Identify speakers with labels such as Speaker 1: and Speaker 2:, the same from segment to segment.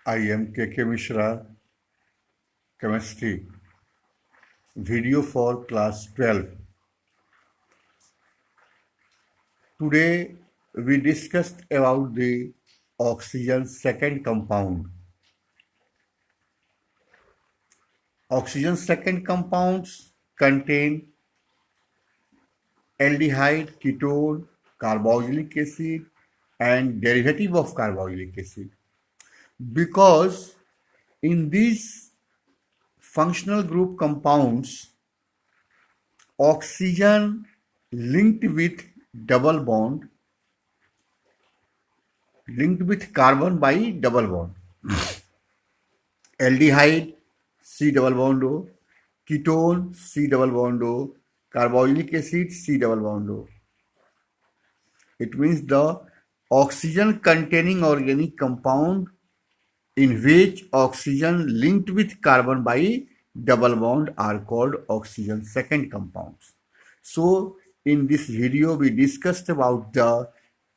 Speaker 1: I am K.K. Mishra, Chemistry, video for class 12. Today we discussed about the oxygen second compound. Oxygen second compounds contain aldehyde, ketone, carboxylic acid and derivative of carboxylic acid. Because in these functional group compounds, oxygen linked with double bond linked with carbon by double bond. Aldehyde C double bond O, ketone C double bond O, carboxylic acid C double bond O. It means the oxygen containing organic compound in which oxygen linked with carbon by double bond are called oxygen second compounds. So in this video we discussed about the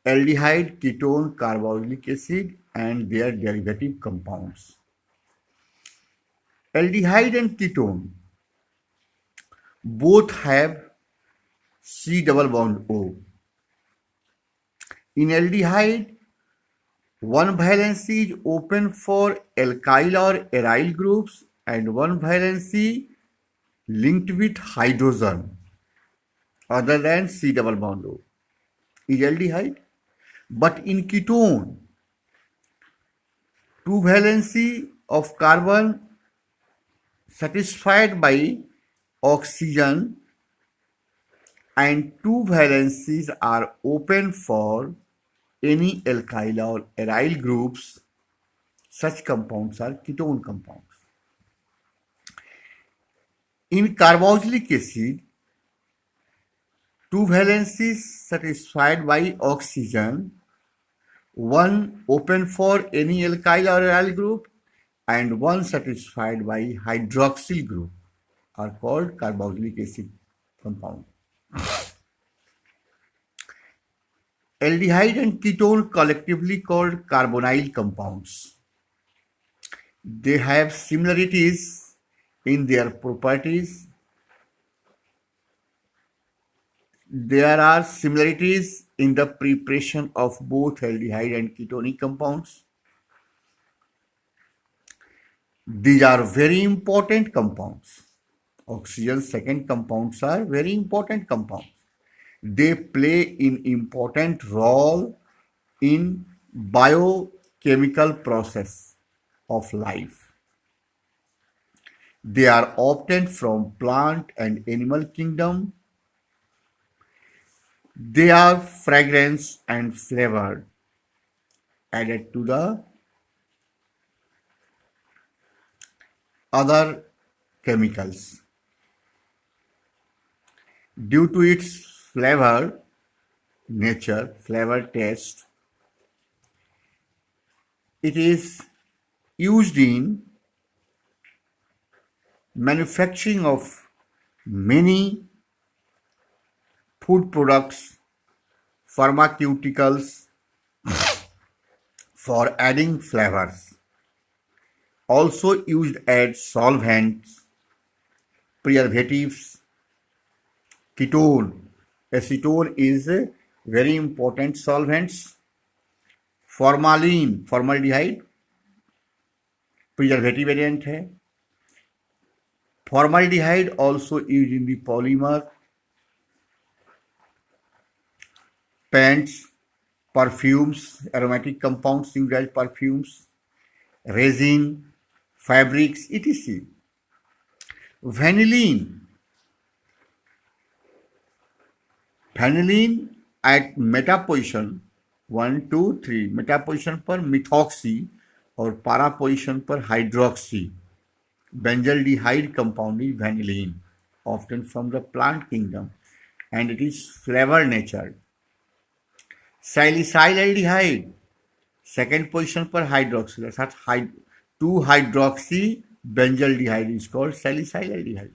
Speaker 1: aldehyde, ketone, carboxylic acid and their derivative compounds. Aldehyde and ketone both have C double bond O. In aldehyde, one valency is open for alkyl or aryl groups and one valency linked with hydrogen other than C double bond O is aldehyde. But in ketone, two valency of carbon satisfied by oxygen and two valencies are open for any alkyl or aryl groups. Such compounds are ketone compounds. In carboxylic acid, two valencies satisfied by oxygen, one open for any alkyl or aryl group and one satisfied by hydroxyl group are called carboxylic acid compound. Aldehyde and ketone collectively called carbonyl compounds. They have similarities in their properties. There are similarities in the preparation of both aldehyde and ketonic compounds. These are very important compounds. Oxygen second compounds are very important compounds. They play an important role in biochemical process of life. They are obtained from plant and animal kingdom. They are fragrance and flavored added to the other chemicals. Due to its flavor nature, flavor taste, it is used in manufacturing of many food products, pharmaceuticals for adding flavors. Also used as solvents, preservatives. Ketone, acetone is a very important solvents. Formalin, formaldehyde, preservative agent है. Formaldehyde also used in the polymer, paints, perfumes, aromatic compounds used as perfumes, resin, fabrics, etc. Vanillin. Vanillin at meta position 1, 2, 3 meta position पर methoxy और para position पर hydroxy. Benzaldehyde compound is vanillin, often from the plant kingdom, and it is flavor natured. Salicylaldehyde, second position पर hydroxyl, अर्थात 2-hydroxy benzaldehyde is called salicylaldehyde.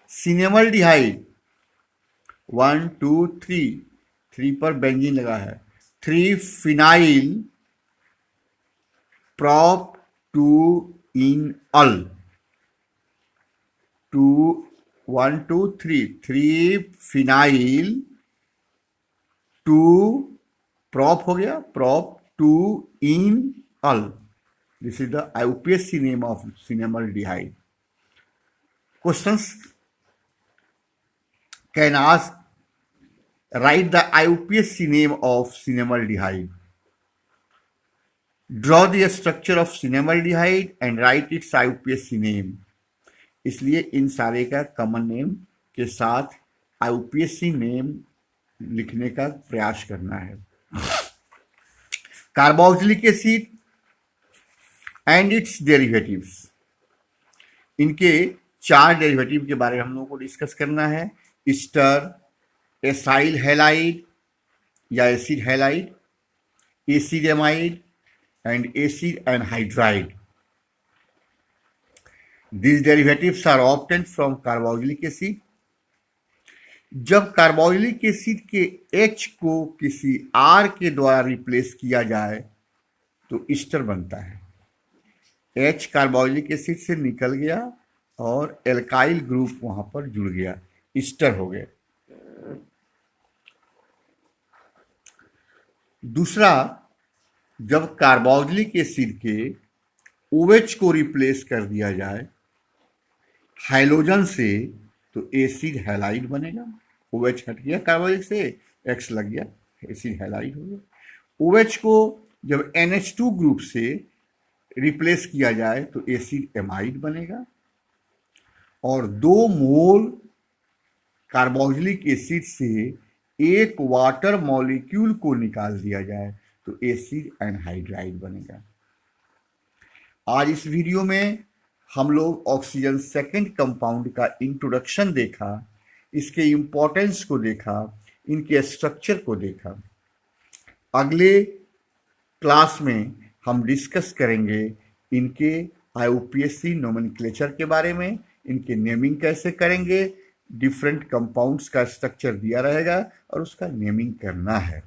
Speaker 1: Cinemaldehyde 1, 2, 3, 3 पर benzene लगा है. 3-phenyl prop, 2 in al. 2 1 2 3 3 phenyl 2 prop हो गया, prop 2 in al. This is the IUPAC name of cinnamaldehyde. Questions can ask, write the IUPAC name of cinnamaldehyde. Draw the structure of cinnamaldehyde and write its IUPAC name. इसलिए इन सारे का common name के साथ IUPAC name लिखने का प्रयास करना है. Carboxylic acid and it's derivatives, इनके 4 डेरिवेटिव के बारे में हम लोगों को डिस्कस करना है. ईस्टर, एसाइल हैलाइड या acid halide, acid amide and acid anhydride. These derivatives are obtained from carboxylic acid. जब कार्बोक्सिलिक एसिड के H को किसी R के द्वारा रिप्लेस किया जाए तो ईस्टर बनता है. H कार्बोक्सिलिक एसिड से निकल गया और एल्काइल ग्रुप वहां पर जुड़ गया, ईस्टर हो गया. दूसरा, जब कार्बोक्सिलिक एसिड के OH को रिप्लेस कर दिया जाए हाइड्रोजन से तो एसिड हैलाइड बनेगा. OH हट गया कार्बोक्सिलिक से, X लग गया, एसिड हैलाइड हो गया. OH को जब NH2 ग्रुप से रिप्लेस किया जाए तो एसिड एमाइड बनेगा. और 2 मोल कार्बोक्सिलिक एसिड से एक वाटर मॉलिक्यूल को निकाल दिया जाए तो एसिड एनहाइड्राइड बनेगा. आज इस वीडियो में हम लोग ऑक्सीजन सेकेंड कंपाउंड का इंट्रोडक्शन देखा, इसके इम्पोर्टेंस को देखा, इनके स्ट्रक्चर को देखा. अगले क्लास में हम डिस्कस करेंगे इनके IUPAC नोमेनक्लेचर के बारे में, इनके नेमिंग कैसे करेंगे. डिफरेंट कंपाउंड्स का स्ट्रक्चर दिया रहेगा और उसका नेमिंग करना है.